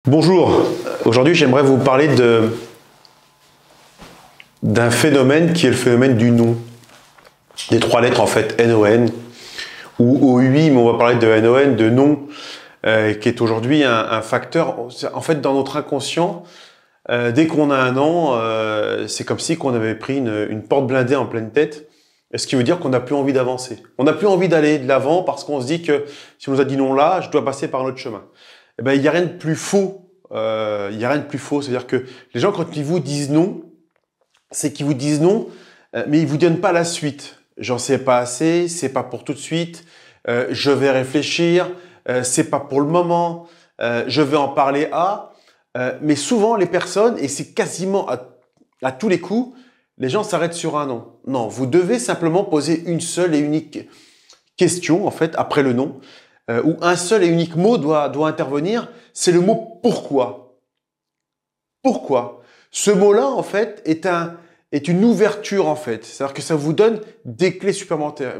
Bonjour, aujourd'hui j'aimerais vous parler d'un phénomène qui est le phénomène du non. Des trois lettres en fait, N-O-N, ou OUI, mais on va parler de N-O-N, de non, qui est aujourd'hui un facteur, en fait dans notre inconscient, dès qu'on a un an, c'est comme si on avait pris une porte blindée en pleine tête, ce qui veut dire qu'on n'a plus envie d'avancer. On n'a plus envie d'aller de l'avant parce qu'on se dit que si on nous a dit non là, je dois passer par un autre chemin. Eh ben, il n'y a rien de plus faux. Il n'y a rien de plus faux. C'est-à-dire que les gens, quand ils vous disent non, c'est qu'ils vous disent non, mais ils vous donnent pas la suite. J'en sais pas assez, c'est pas pour tout de suite, je vais réfléchir, c'est pas pour le moment, je vais en parler à. Mais souvent, les personnes, et c'est quasiment à tous les coups, les gens s'arrêtent sur un non. Non, vous devez simplement poser une seule et unique question, en fait, après le non, où un seul et unique mot doit intervenir, c'est le mot pourquoi. Pourquoi? Ce mot-là, en fait, est une ouverture, en fait. C'est-à-dire que ça vous donne des clés supplémentaires.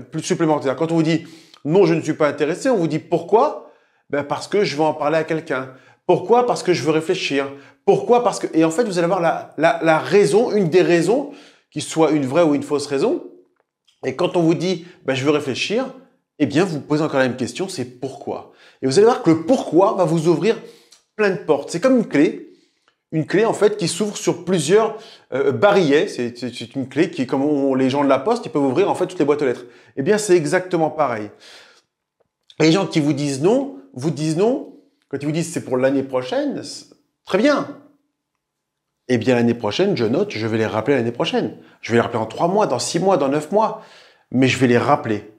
Quand on vous dit non, je ne suis pas intéressé, on vous dit pourquoi? Ben parce que je veux en parler à quelqu'un. Pourquoi? Parce que je veux réfléchir. Pourquoi? Parce que, et en fait, vous allez avoir la raison, une des raisons, qui soit une vraie ou une fausse raison. Et quand on vous dit ben, je veux réfléchir, eh bien, vous posez encore la même question, c'est pourquoi. Et vous allez voir que le pourquoi va vous ouvrir plein de portes. C'est comme une clé en fait qui s'ouvre sur plusieurs barillets. C'est une clé qui, comme les gens de la poste, ils peuvent ouvrir en fait toutes les boîtes aux lettres. Eh bien, c'est exactement pareil. Et les gens qui vous disent non, quand ils vous disent c'est pour l'année prochaine, très bien. Eh bien, l'année prochaine, je note, je vais les rappeler l'année prochaine. Je vais les rappeler en 3 mois, dans 6 mois, dans 9 mois. Mais je vais les rappeler.